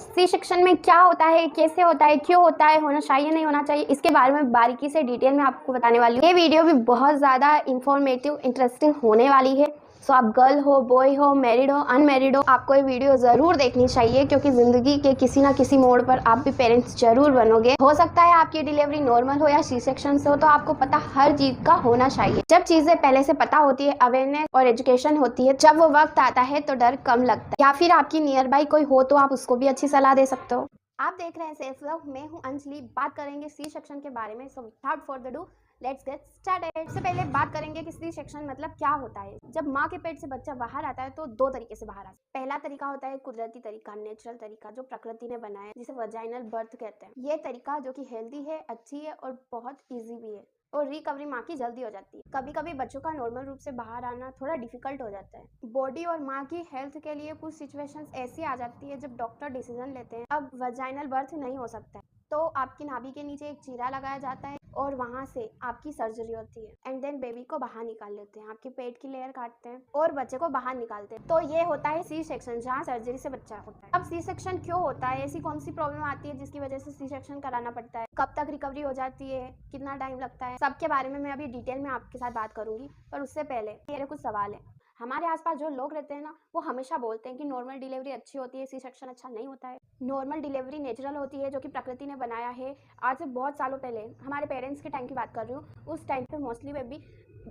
C section में क्या होता है, कैसे होता है, क्यों होता है, होना चाहिए नहीं होना चाहिए, इसके बारे में बारीकी से डिटेल में आपको बताने वाली हूँ। ये वीडियो भी बहुत ज़्यादा इंफॉर्मेटिव इंटरेस्टिंग होने वाली है। सो आप गर्ल हो, बॉय हो, मैरिड हो, अनमैरिड हो, आपको ये वीडियो ज़रूर देखनी चाहिए क्योंकि ज़िंदगी के किसी ना किसी मोड़ पर आप भी पेरेंट्स जरूर बनोगे। हो सकता है आपकी डिलीवरी नॉर्मल हो या सी सेक्शन से हो, तो आपको पता हर चीज़ का होना चाहिए। जब चीज़ें पहले से पता होती है, अवेयरनेस और एजुकेशन होती है, जब वो वक्त आता है तो डर कम लगता है। या फिर आपकी नियर बाई कोई हो तो आप उसको भी अच्छी सलाह दे सकते हो। आप देख रहे हैं सेल्फ लव, मैं हूं अंजलि। बात करेंगे सी सेक्शन के बारे में। So without further do let's get started. सबसे पहले बात करेंगे कि सी सेक्शन मतलब क्या होता है। जब माँ के पेट से बच्चा बाहर आता है तो दो तरीके से बाहर आता है। पहला तरीका होता है कुदरती तरीका, नेचुरल तरीका, जो प्रकृति ने बनाया है, जिसे वजाइनल बर्थ कहते हैं। ये तरीका जो कि हेल्दी है, अच्छी है और बहुत ईजी भी है और रिकवरी माँ की जल्दी हो जाती है। कभी कभी बच्चों का नॉर्मल रूप से बाहर आना थोड़ा डिफिकल्ट हो जाता है। बॉडी और माँ की हेल्थ के लिए कुछ सिचुएशंस ऐसी आ जाती है जब डॉक्टर डिसीजन लेते हैं अब वजाइनल बर्थ नहीं हो सकता है, तो आपकी नाभि के नीचे एक चीरा लगाया जाता है और वहां से आपकी सर्जरी होती है एंड देन बेबी को बाहर निकाल लेते हैं। आपके पेट की लेयर काटते हैं और बच्चे को बाहर निकालते हैं। तो ये होता है सी सेक्शन, जहाँ सर्जरी से बच्चा होता है। अब सी सेक्शन क्यों होता है, ऐसी कौन सी प्रॉब्लम आती है जिसकी वजह से सी सेक्शन कराना पड़ता है, कब तक रिकवरी हो जाती है, कितना टाइम लगता है, सबके बारे में मैं अभी डिटेल में आपके साथ बात करूंगी। पर उससे पहले मेरे कुछ सवाल है। हमारे आसपास जो लोग रहते हैं ना, वो हमेशा बोलते हैं कि नॉर्मल डिलीवरी अच्छी होती है, सी सेक्शन अच्छा नहीं होता है। नॉर्मल डिलीवरी नेचुरल होती है, जो कि प्रकृति ने बनाया है। आज से बहुत सालों पहले, हमारे पेरेंट्स के टाइम की बात कर रही हूँ, उस टाइम पे मोस्टली बेबी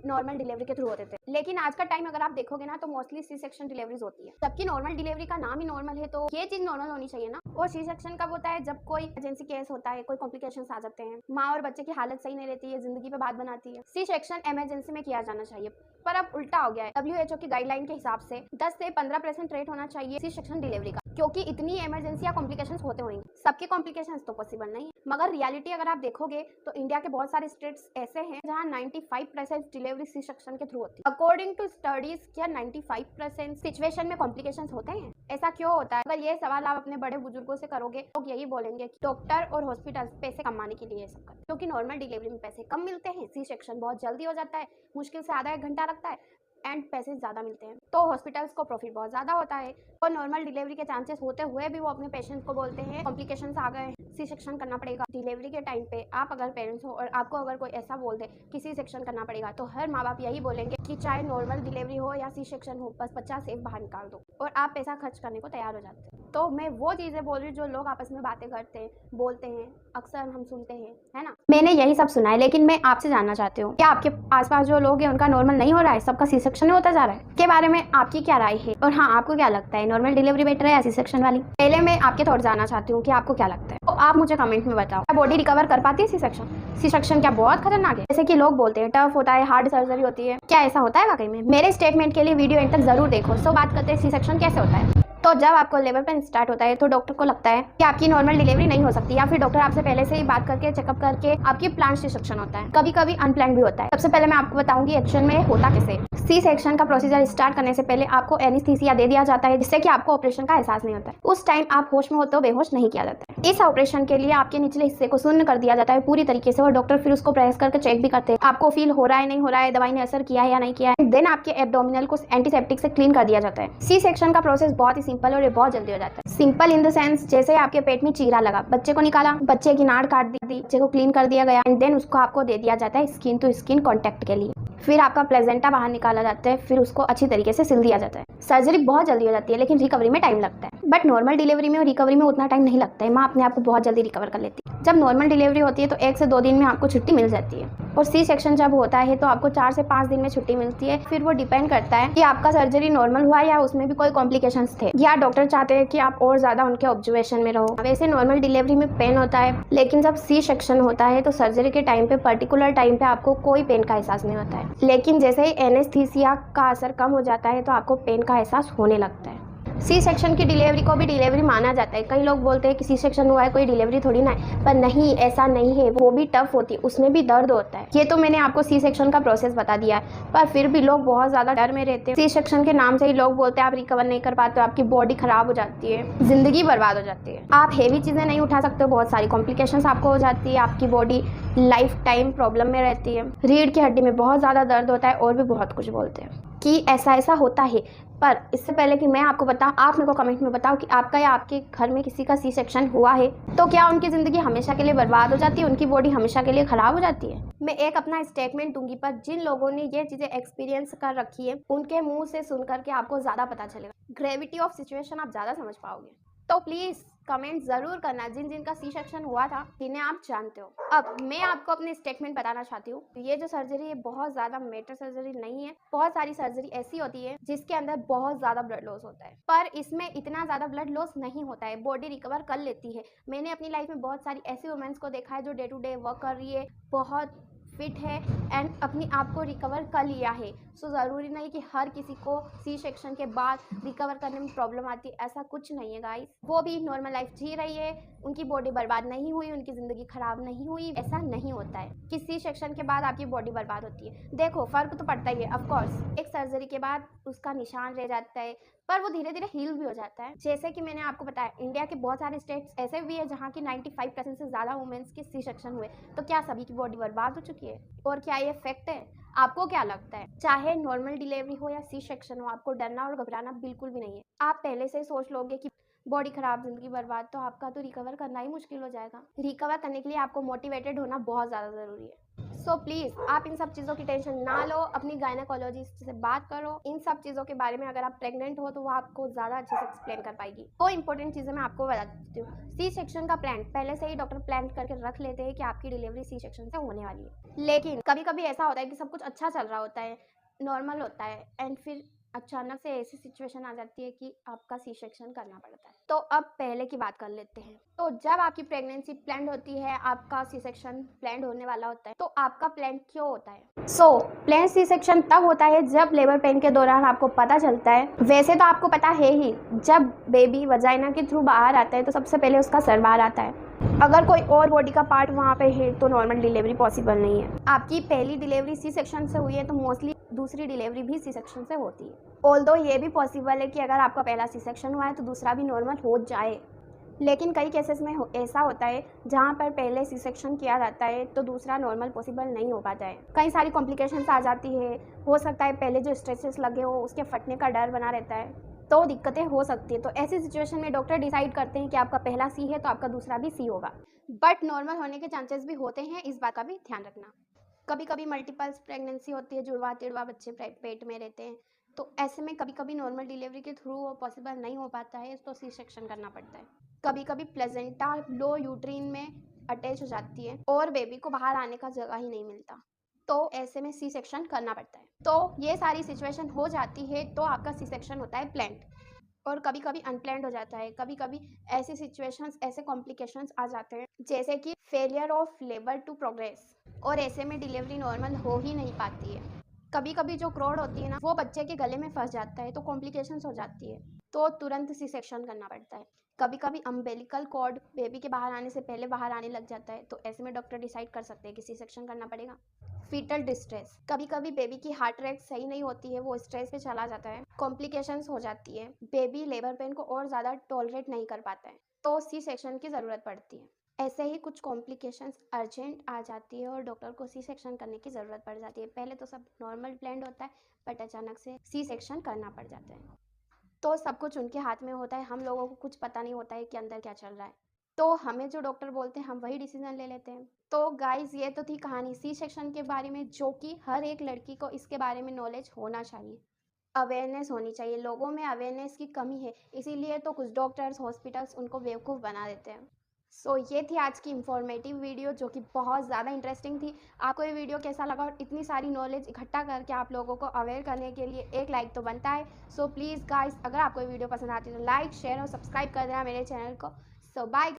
नॉर्मल डिलीवरी के थ्रू होते थे। लेकिन आज का टाइम अगर आप देखोगे ना, तो मोस्टली सी सेक्शन डिलीवरीज होती है। जबकि नॉर्मल डिलीवरी का नाम ही नॉर्मल है, तो ये चीज नॉर्मल होनी चाहिए ना। और सी सेक्शन कब होता है, जब कोई इमरजेंसी केस होता है, कोई कॉम्प्लिकेशंस आ जाते हैं, माँ और बच्चे की हालत सही नहीं रहती है, जिंदगी पे बात बनाती है। सी सेक्शन इमरजेंसी में किया जाना चाहिए, पर अब उल्टा हो गया है। WHO की गाइडलाइन के हिसाब से 10 से 15% रेट होना चाहिए सी सेक्शन डिलीवरी का, क्योंकि इतनी इमरजेंसी या कॉम्प्लिकेशंस होते होंगे। सबके कॉम्प्लिकेशंस तो पॉसिबल नहीं है, मगर रियलिटी अगर आप देखोगे तो इंडिया के बहुत सारे स्टेट्स ऐसे हैं जहां 95% डिलीवरी सी सेक्शन के थ्रू होती है। अकॉर्डिंग टू स्टडीज, क्या 95% सिचुएशन में कॉम्प्लिकेशंस होते हैं? ऐसा क्यों होता है? अगर ये सवाल आप अपने बड़े बुजुर्गों से करोगे, लोग यही बोलेंगे कि डॉक्टर और हॉस्पिटल पैसे कमाने के लिए ये सब करते, क्योंकि नॉर्मल डिलीवरी में पैसे कम मिलते हैं, सी सेक्शन बहुत जल्दी हो जाता है, मुश्किल से आधा 1 घंटा लगता है एंड पैसे ज़्यादा मिलते हैं, तो हॉस्पिटल्स को प्रॉफिट बहुत ज़्यादा होता है। और नॉर्मल डिलीवरी के चांसेस होते हुए भी वो अपने पेशेंट्स को बोलते हैं कॉम्प्लिकेशंस आ गए, सी सेक्शन करना पड़ेगा। डिलीवरी के टाइम पे आप अगर पेरेंट्स हो और आपको अगर कोई ऐसा बोल दे कि सी सेक्शन करना पड़ेगा, तो हर माँ बाप यही बोलेंगे कि चाहे नॉर्मल डिलीवरी हो या सी सेक्शन हो, बस बच्चा सेफ बाहर निकाल दो, और आप पैसा खर्च करने को तैयार हो जाते हैं। तो मैं वो चीज़ें बोल रही हूँ जो लोग आपस में बातें करते हैं, बोलते हैं, अक्सर हम सुनते हैं, है ना। मैंने यही सब सुना है, लेकिन मैं आपसे जानना चाहती हूँ, क्या आपके आसपास जो लोग हैं उनका नॉर्मल नहीं हो रहा है, सबका सी सेक्शन होता जा रहा है? के बारे में आपकी क्या राय है? और हाँ, आपको क्या लगता है, नॉर्मल डिलीवरी बेटर है या सी सेक्शन वाली? पहले मैं आपके थॉट जानना चाहती हूँ कि आपको क्या लगता है, तो आप मुझे कमेंट में बताओ। क्या बॉडी रिकवर कर पाती है सी सेक्शन? सी सेक्शन क्या बहुत खतरनाक है जैसे कि लोग बोलते हैं? टफ होता है, हार्ड सर्जरी होती है, क्या ऐसा होता है वाकई में? मेरे स्टेटमेंट के लिए वीडियो एंड तक जरूर देखो। सो बात करते हैं सी सेक्शन कैसे होता है। तो जब आपको लेबर पेन स्टार्ट होता है तो डॉक्टर को लगता है कि आपकी नॉर्मल डिलीवरी नहीं हो सकती, या फिर डॉक्टर आपसे पहले से ही बात करके चेकअप करके आपकी प्लान सी सेक्शन होता है। कभी कभी अनप्लान भी होता है। सबसे पहले मैं आपको बताऊंगी एक्शन में होता कैसे। सी सेक्शन का प्रोसीजर स्टार्ट करने से पहले आपको एनेस्थीसिया दे दिया जाता है, जिससे कि आपको ऑपरेशन का एहसास नहीं होता है। उस टाइम आप होश में हो तो बेहोश नहीं किया जाता है। इस ऑपरेशन के लिए आपके निचले हिस्से को शून्य कर दिया जाता है पूरी तरीके से, और डॉक्टर फिर उसको प्रेस करके चेक भी करते हैं आपको फील हो रहा है, नहीं हो रहा है, दवाई ने असर किया है या नहीं किया है। देन आपके एब्डोमिनल को एंटीसेप्टिक से क्लीन कर दिया जाता है। सी सेक्शन का प्रोसेस बहुत ही सिंपल और बहुत जल्दी हो जाता है। सिंपल इन द सेंस, जैसे आपके पेट में चीरा लगा, बच्चे को निकाला, बच्चे की नाड़ काट दी, बच्चे को क्लीन कर दिया गया एंड देन उसको आपको दे दिया जाता है स्किन टू स्किन कॉन्टेक्ट के लिए। फिर आपका प्लेजेंटा बाहर निकाला जाता है, फिर उसको अच्छी तरीके से सिल दिया जाता है। सर्जरी बहुत जल्दी हो जाती है, लेकिन रिकवरी में टाइम लगता है। बट नॉर्मल डिलीवरी में और रिकवरी में उतना टाइम नहीं लगता है, माँ अपने आप को बहुत जल्दी रिकवर कर लेती है। जब नॉर्मल डिलीवरी होती है तो 1 से 2 दिन में आपको छुट्टी मिल जाती है, और सी सेक्शन जब होता है तो आपको 4 से 5 दिन में छुट्टी मिलती है। फिर वो डिपेंड करता है कि आपका सर्जरी नॉर्मल हुआ या उसमें भी कोई कॉम्प्लिकेशंस थे, या डॉक्टर चाहते हैं कि आप और ज्यादा उनके ऑब्जर्वेशन में रहो। वैसे नॉर्मल डिलीवरी में पेन होता है, लेकिन जब सी सेक्शन होता है तो सर्जरी के टाइम पे पर्टिकुलर टाइम पे आपको कोई पेन का एहसास नहीं होता है, लेकिन जैसे ही एनेस्थीसिया का असर कम हो जाता है तो आपको पेन का एहसास होने लगता है। सी सेक्शन की डिलीवरी को भी डिलीवरी माना जाता है। कई लोग बोलते हैं कि सी सेक्शन हुआ है कोई डिलीवरी थोड़ी ना है, पर नहीं, ऐसा नहीं है, वो भी टफ होती है, उसमें भी दर्द होता है। ये तो मैंने आपको सी सेक्शन का प्रोसेस बता दिया है, पर फिर भी लोग बहुत ज्यादा डर में रहते हैं। सी सेक्शन के नाम से ही लोग बोलते हैं आप रिकवर नहीं कर पाते, आपकी बॉडी खराब हो जाती है, जिंदगी बर्बाद हो जाती है, आप हेवी चीजें नहीं उठा सकते, बहुत सारी कॉम्प्लिकेशंस आपको हो जाती है, आपकी बॉडी लाइफ टाइम प्रॉब्लम में रहती है, रीढ़ की हड्डी में बहुत ज्यादा दर्द होता है, और भी बहुत कुछ बोलते हैं। कि ऐसा ऐसा होता है। पर इससे पहले कि मैं आपको बताऊं, आप मेरे को कमेंट में बताओ कि आपका या आपके घर में किसी का सी सेक्शन हुआ है तो क्या उनकी ज़िंदगी हमेशा के लिए बर्बाद हो जाती है, उनकी बॉडी हमेशा के लिए ख़राब हो जाती है। मैं एक अपना स्टेटमेंट दूंगी, पर जिन लोगों ने ये चीज़ें एक्सपीरियंस कर रखी है उनके मुंह से सुन करके आपको ज़्यादा पता चलेगा, ग्रेविटी ऑफ सिचुएशन आप ज़्यादा समझ पाओगे। तो प्लीज़ कमेंट ज़रूर करना जिन जिन का सी सेक्शन हुआ था, जिन्हें आप जानते हो। अब मैं आपको अपने स्टेटमेंट बताना चाहती हूँ। ये जो सर्जरी है बहुत ज़्यादा मेजर सर्जरी नहीं है। बहुत सारी सर्जरी ऐसी होती है जिसके अंदर बहुत ज़्यादा ब्लड लॉस होता है, पर इसमें इतना ज़्यादा ब्लड लॉस नहीं होता है, बॉडी रिकवर कर लेती है। मैंने अपनी लाइफ में बहुत सारी ऐसी वुमेन्स को देखा है जो डे टू डे वर्क कर रही है, बहुत फिट है एंड अपने आप को रिकवर कर लिया है। सो ज़रूरी नहीं कि हर किसी को सी सेक्शन के बाद रिकवर करने में प्रॉब्लम आती है, ऐसा कुछ नहीं है गाइस। वो भी नॉर्मल लाइफ जी रही है, उनकी बॉडी बर्बाद नहीं हुई, उनकी ज़िंदगी ख़राब नहीं हुई। ऐसा नहीं होता है कि सी सेक्शन के बाद आपकी बॉडी बर्बाद होती है। देखो फ़र्क तो पड़ता ही है ऑफकोर्स, एक सर्जरी के बाद उसका निशान रह जाता है पर वो धीरे धीरे हील भी हो जाता है। जैसे कि मैंने आपको बताया, इंडिया के बहुत सारे स्टेट्स ऐसे भी है जहाँ की 95% से ज़्यादा वुमेन्स की सी सेक्शन हुए। तो क्या सभी की बॉडी बर्बाद हो चुकी है? और क्या ये फैक्ट है? आपको क्या लगता है? चाहे नॉर्मल डिलीवरी हो या सी सेक्शन हो, आपको डरना और घबराना बिल्कुल भी नहीं है। आप पहले से ही सोच लोगे कि बॉडी खराब, जिंदगी बर्बाद, तो आपका तो रिकवर करना ही मुश्किल हो जाएगा। रिकवर करने के लिए आपको मोटिवेटेड होना बहुत ज़्यादा ज़रूरी है। सो प्लीज़ आप इन सब चीज़ों की टेंशन ना लो, अपनी गायनेकोलॉजिस्ट से बात करो इन सब चीज़ों के बारे में। अगर आप प्रेग्नेंट हो तो वो आपको ज़्यादा अच्छे से एक्सप्लेन कर पाएगी। तो इंपॉर्टेंट चीज़ें मैं आपको बता देती हूँ। सी सेक्शन का प्लान पहले से ही डॉक्टर प्लान करके रख लेते हैं कि आपकी डिलीवरी सी सेक्शन से होने वाली है। लेकिन कभी कभी ऐसा होता है कि सब कुछ अच्छा चल रहा होता है, नॉर्मल होता है, एंड फिर अचानक से ऐसी सिचुएशन आ जाती है कि आपका सी सेक्शन करना पड़ता है। तो अब पहले की बात कर लेते हैं। तो जब आपकी प्रेगनेंसी प्लान होती है, आपका सी सेक्शन प्लान होने वाला होता है, तो आपका प्लान क्यों होता है? प्लान सी सेक्शन तब होता है जब लेबर पेन के दौरान आपको पता चलता है, वैसे तो आपको पता है ही, जब बेबी वजाइना के थ्रू बाहर आता है तो सबसे पहले उसका सर बाहर आता है। अगर कोई और बॉडी का पार्ट वहाँ पे है तो नॉर्मल डिलीवरी पॉसिबल नहीं है। आपकी पहली डिलीवरी सी सेक्शन से हुई है तो मोस्टली दूसरी डिलीवरी भी सी सेक्शन से होती है। ऑल्दो ये भी पॉसिबल है कि अगर आपका पहला सी सेक्शन हुआ है तो दूसरा भी नॉर्मल हो जाए, लेकिन कई केसेस में ऐसा होता है जहाँ पर पहले सी सेक्शन किया जाता है तो दूसरा नॉर्मल पॉसिबल नहीं हो पाता है। कई सारी कॉम्प्लिकेशंस आ जाती है, हो सकता है पहले जो स्ट्रेचेस लगे हो उसके फटने का डर बना रहता है, तो दिक्कतें हो सकती है। तो ऐसी सिचुएशन में डॉक्टर डिसाइड करते हैं कि आपका पहला सी है तो आपका दूसरा भी सी होगा, बट नॉर्मल होने के चांसेस भी होते हैं, इस बात का भी ध्यान रखना। कभी कभी मल्टीपल्स प्रेगनेंसी होती है, जुड़वा तिड़वा बच्चे पेट में रहते हैं, तो ऐसे में कभी कभी नॉर्मल डिलीवरी के थ्रू वो पॉसिबल नहीं हो पाता है तो सी सेक्शन करना पड़ता है। कभी कभी प्लेजेंटा लो यूट्रीन में अटैच हो जाती है और बेबी को बाहर आने का जगह ही नहीं मिलता, तो ऐसे में सी सेक्शन करना पड़ता है। तो ये सारी सिचुएशन हो जाती है तो आपका सी सेक्शन होता है प्लान्ड, और कभी कभी अनप्लान्ड हो जाता है। कभी कभी ऐसी सिचुएशंस, ऐसे कॉम्प्लिकेशंस आ जाते हैं जैसे कि failure of labour to progress, और ऐसे में डिलीवरी नॉर्मल हो ही नहीं पाती है। कभी कभी जो क्रोड होती है ना, वो बच्चे के गले में फंस जाता है तो कॉम्प्लिकेशंस हो जाती है, तो तुरंत सी सेक्शन करना पड़ता है। कभी कभी अम्बेलिकल कॉर्ड बेबी के बाहर आने से पहले बाहर आने लग जाता है, तो ऐसे में डॉक्टर डिसाइड कर सकते हैं कि सी सेक्शन करना पड़ेगा। फीटल डिस्ट्रेस, कभी कभी बेबी की हार्ट रेट सही नहीं होती है, वो स्ट्रेस पे चला जाता है, कॉम्प्लिकेशंस हो जाती है, बेबी लेबर पेन को और ज़्यादा टॉलरेट नहीं कर पाता है, तो सी सेक्शन की ज़रूरत पड़ती है। ऐसे ही कुछ कॉम्प्लिकेशंस अर्जेंट आ जाती है और डॉक्टर को सी सेक्शन करने की ज़रूरत पड़ जाती है। पहले तो सब नॉर्मल प्लान्ड होता है, बट अचानक से सी सेक्शन करना पड़ जाता है, तो सब कुछ उनके हाथ में होता है। हम लोगों को कुछ पता नहीं होता है कि अंदर क्या चल रहा है, तो हमें जो डॉक्टर बोलते हैं हम वही डिसीजन ले लेते हैं। तो गाइज ये तो थी कहानी सी सेक्शन के बारे में, जो कि हर एक लड़की को इसके बारे में नॉलेज होना चाहिए, अवेयरनेस होनी चाहिए। लोगों में अवेयरनेस की कमी है, इसीलिए तो कुछ डॉक्टर्स, हॉस्पिटल्स उनको बेवकूफ़ बना देते हैं। सो ये थी आज की इंफॉर्मेटिव वीडियो जो कि बहुत ज़्यादा इंटरेस्टिंग थी। आपको ये वीडियो कैसा लगा, और इतनी सारी नॉलेज इकट्ठा करके आप लोगों को अवेयर करने के लिए एक लाइक तो बनता है। सो प्लीज़ गाइस, अगर आपको ये वीडियो पसंद आती है तो लाइक, शेयर और सब्सक्राइब कर देना मेरे चैनल को। सो बाय।